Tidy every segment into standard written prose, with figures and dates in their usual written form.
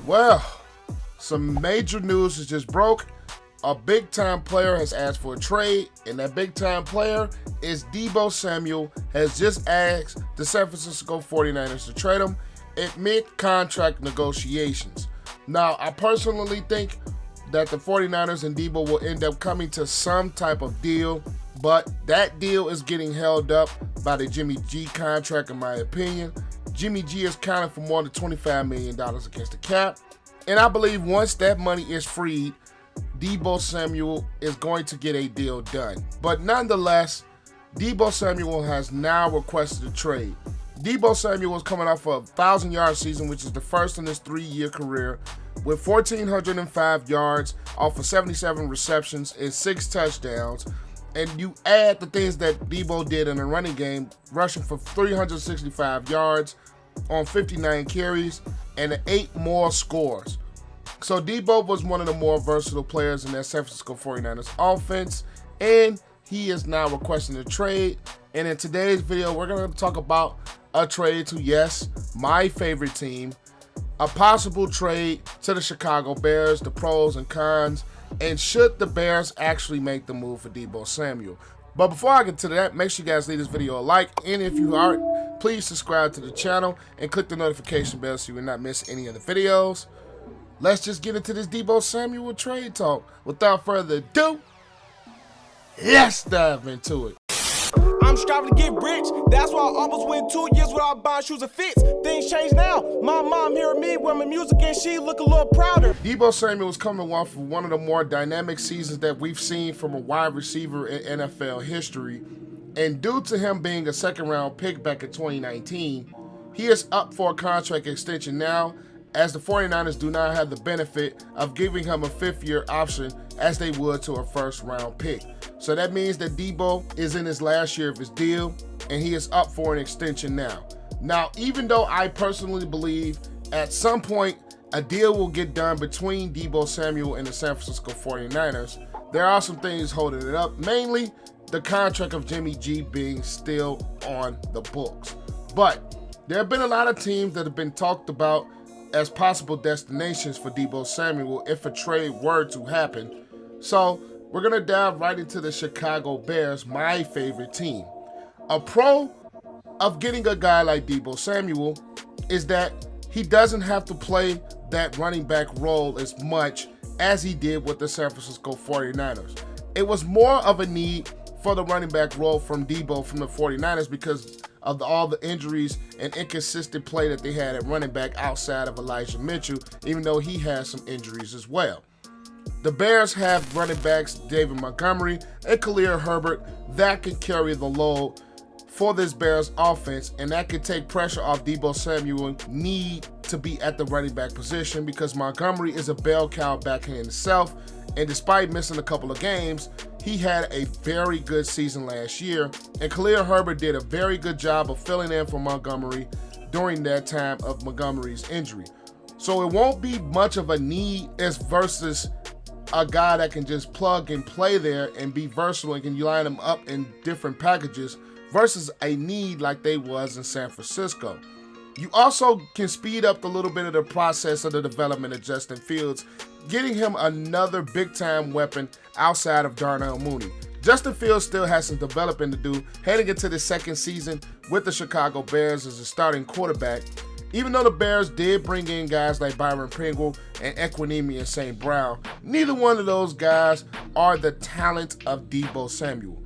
Well, some major news has just broke. A big-time player has asked for a trade, and that big-time player is Deebo Samuel, has just asked the San Francisco 49ers to trade him at mid-contract negotiations. Now, I personally think that the 49ers and Deebo will end up coming to some type of deal, but that deal is getting held up by the Jimmy G contract, in my opinion. Jimmy G is counting for more than $25 million against the cap, and I believe once that money is freed, Deebo Samuel is going to get a deal done. But nonetheless, Deebo Samuel has now requested a trade. Deebo Samuel is coming off a 1,000-yard season, which is the first in his 3-year career, with 1,405 yards off of 77 receptions and 6 touchdowns. And you add the things that Deebo did in the running game, rushing for 365 yards on 59 carries and 8 more scores. So Deebo was one of the more versatile players in that San Francisco 49ers offense, and he is now requesting a trade. And in today's video, we're going to talk about a trade to, yes, my favorite team, a possible trade to the Chicago Bears, the pros and cons, and should the Bears actually make the move for Deebo Samuel. But before I get to that, make sure you guys leave this video a like, and if you aren't, please subscribe to the channel and click the notification bell so you will not miss any of the videos. Let's just get into this Deebo Samuel trade talk. Without further ado, let's dive into it. I'm striving to get rich. That's why I almost went 2 years without buying shoes and fits. Things change now. My mom hearing me with my music and she look a little prouder. Deebo Samuel is coming off of one of the more dynamic seasons that we've seen from a wide receiver in NFL history. And due to him being a second-round pick back in 2019, he is up for a contract extension now, as the 49ers do not have the benefit of giving him a 5th-year option as they would to a first-round pick. So that means that Deebo is in his last year of his deal, and he is up for an extension now. Now, even though I personally believe at some point a deal will get done between Deebo Samuel and the San Francisco 49ers, there are some things holding it up, mainly the contract of Jimmy G being still on the books. But there have been a lot of teams that have been talked about as possible destinations for Deebo Samuel if a trade were to happen. So we're going to dive right into the Chicago Bears, my favorite team. A pro of getting a guy like Deebo Samuel is that he doesn't have to play that running back role as much as he did with the San Francisco 49ers. It was more of a need for the running back role from Deebo from the 49ers because of all the injuries and inconsistent play that they had at running back outside of Elijah Mitchell, even though he has some injuries as well. The Bears have running backs David Montgomery and Khalil Herbert that can carry the load for this Bears offense, and that could take pressure off Deebo Samuel's need to be at the running back position because Montgomery is a bell cow back in himself, and despite missing a couple of games, he had a very good season last year, and Khalil Herbert did a very good job of filling in for Montgomery during that time of Montgomery's injury. So it won't be much of a need as versus a guy that can just plug and play there and be versatile and can line them up in different packages versus a need like they was in San Francisco. You also can speed up a little bit of the process of the development of Justin Fields, getting him another big-time weapon outside of Darnell Mooney. Justin Fields still has some developing to do heading into the second season with the Chicago Bears as a starting quarterback. Even though the Bears did bring in guys like Byron Pringle and Equinemi and St. Brown, neither one of those guys are the talent of Deebo Samuel.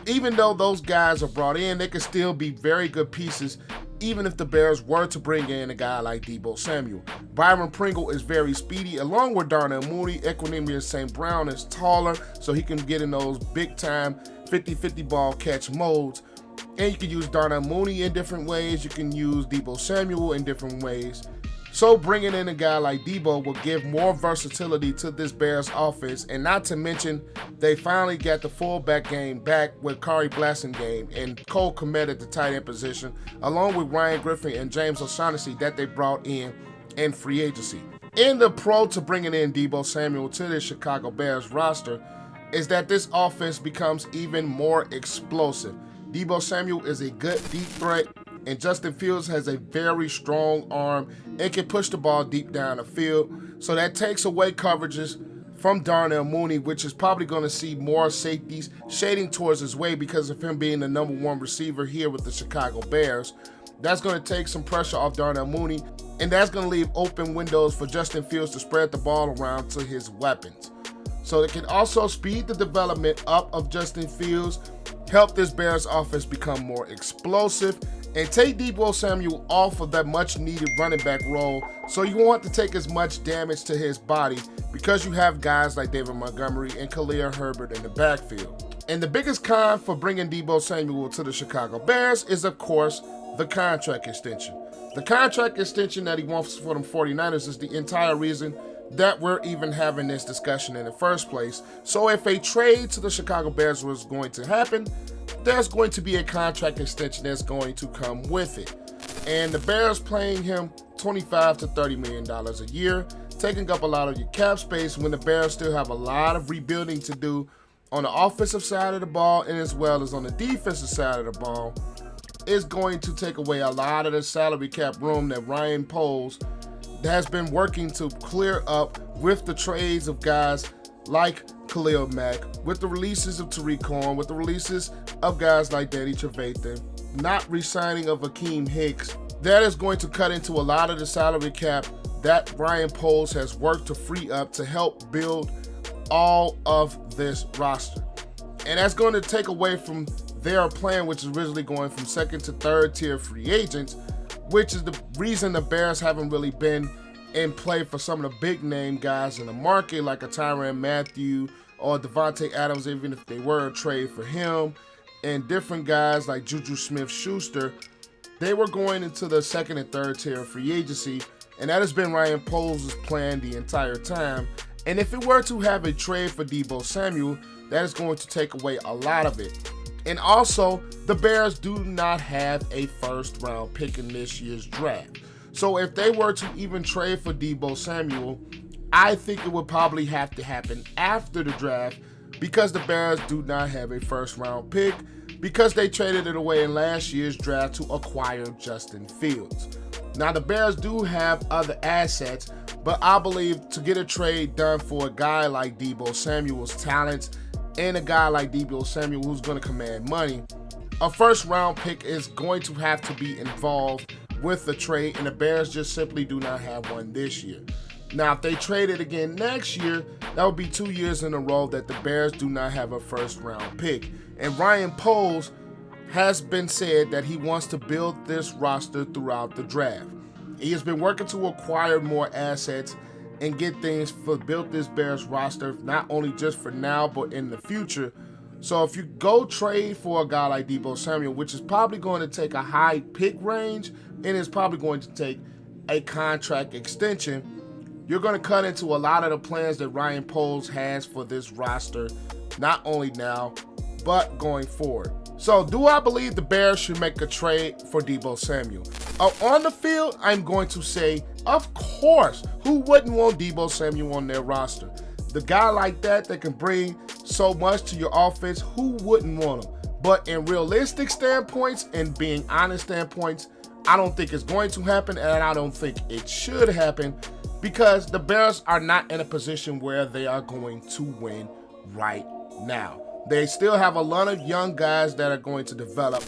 Even though those guys are brought in, they could still be very good pieces even if the Bears were to bring in a guy like Deebo Samuel. Byron Pringle is very speedy, along with Darnell Mooney. Equinemi and St. Brown is taller, so he can get in those big-time 50-50 ball catch modes. And you can use Darnell Mooney in different ways. You can use Deebo Samuel in different ways. So bringing in a guy like Deebo will give more versatility to this Bears offense, and not to mention they finally got the fullback game back with Kari Blasingame and Cole Kmet at the tight end position, along with Ryan Griffin and James O'Shaughnessy that they brought in free agency. And the pro to bringing in Deebo Samuel to the Chicago Bears roster is that this offense becomes even more explosive. Deebo Samuel is a good deep threat, And Justin Fields has a very strong arm and can push the ball deep down the field. So that takes away coverages from Darnell Mooney, which is probably going to see more safeties shading towards his way because of him being the #1 receiver here with the Chicago Bears. That's going to take some pressure off Darnell Mooney, and that's going to leave open windows for Justin Fields to spread the ball around to his weapons. So it can also speed the development up of Justin Fields, help this Bears offense become more explosive, and take Deebo Samuel off of that much-needed running back role, so you won't have to take as much damage to his body because you have guys like David Montgomery and Khalil Herbert in the backfield. And the biggest con for bringing Deebo Samuel to the Chicago Bears is, of course, the contract extension. The contract extension that he wants for them 49ers is the entire reason that we're even having this discussion in the first place. So if a trade to the Chicago Bears was going to happen, there's going to be a contract extension that's going to come with it. And the Bears paying him $25 to $30 million a year, taking up a lot of your cap space when the Bears still have a lot of rebuilding to do on the offensive side of the ball and as well as on the defensive side of the ball, is going to take away a lot of the salary cap room that Ryan Poles has been working to clear up with the trades of guys like Khalil Mack, with the releases of Tariq Cohen, with the releases of guys like Danny Trevathan, not re-signing of Akeem Hicks. That is going to cut into a lot of the salary cap that Ryan Poles has worked to free up to help build all of this roster. And that's going to take away from their plan, which is originally going from second to third tier free agents, which is the reason the Bears haven't really been in play for some of the big name guys in the market, like a Tyrann Mathieu or Devontae Adams, even if they were a trade for him, and different guys like Juju Smith-Schuster. They were going into the second and third tier free agency, and that has been Ryan Poles' plan the entire time. And if it were to have a trade for Deebo Samuel, that is going to take away a lot of it. And also, the Bears do not have a first-round pick in this year's draft. So if they were to even trade for Deebo Samuel, I think it would probably have to happen after the draft because the Bears do not have a first-round pick because they traded it away in last year's draft to acquire Justin Fields. Now, the Bears do have other assets, but I believe to get a trade done for a guy like Deebo Samuel's talents and a guy like Deebo Samuel who's going to command money, a first-round pick is going to have to be involved with the trade, and the Bears just simply do not have one this year. Now, if they trade it again next year, that would be 2 years in a row that the Bears do not have a first-round pick. And Ryan Poles has been said that he wants to build this roster throughout the draft. He has been working to acquire more assets and get things for build this Bears roster, not only just for now, but in the future. So if you go trade for a guy like Deebo Samuel, which is probably going to take a high pick range and is probably going to take a contract extension, you're going to cut into a lot of the plans that Ryan Poles has for this roster, not only now, but going forward. So do I believe the Bears should make a trade for Deebo Samuel? On the field, I'm going to say, of course, who wouldn't want Deebo Samuel on their roster? The guy like that can bring so much to your offense, who wouldn't want him? But in realistic standpoints and being honest standpoints, I don't think it's going to happen, and I don't think it should happen because the Bears are not in a position where they are going to win right now. They still have a lot of young guys that are going to develop,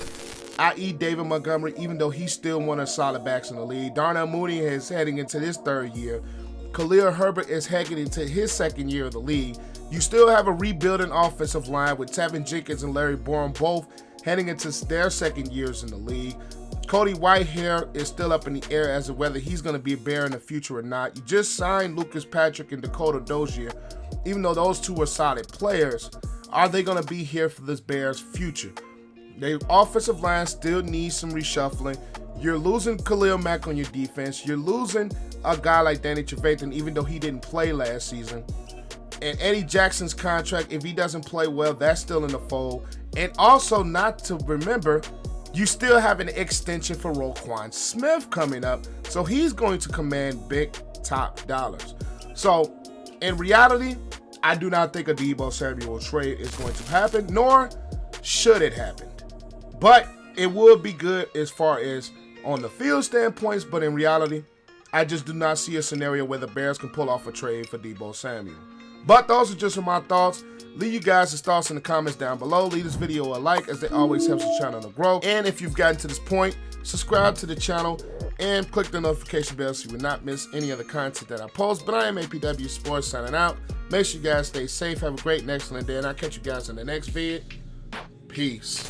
i.e. David Montgomery, even though he's still one of the solid backs in the league. Darnell Mooney is heading into his third year. Khalil Herbert is heading into his second year of the league. You still have a rebuilding offensive line with Tevin Jenkins and Larry Borom both heading into their second years in the league. Cody Whitehair is still up in the air as to whether he's going to be a Bear in the future or not. You just signed Lucas Patrick and Dakota Dozier. Even though those two are solid players, are they going to be here for this Bears' future? The offensive line still needs some reshuffling. You're losing Khalil Mack on your defense. You're losing a guy like Danny Trevathan, even though he didn't play last season. And Eddie Jackson's contract, if he doesn't play well, that's still in the fold. And also, not to remember, you still have an extension for Roquan Smith coming up, so he's going to command big top dollars. So, in reality, I do not think a Deebo Samuel trade is going to happen, nor should it happen. But it would be good as far as on the field standpoints, but in reality, I just do not see a scenario where the Bears can pull off a trade for Deebo Samuel. But those are just my thoughts. Leave you guys' thoughts in the comments down below. Leave this video a like, as it always helps the channel to grow. And if you've gotten to this point, subscribe to the channel and click the notification bell so you will not miss any of the content that I post. But I am APW Sports signing out. Make sure you guys stay safe, have a great and excellent day, and I'll catch you guys in the next vid. Peace.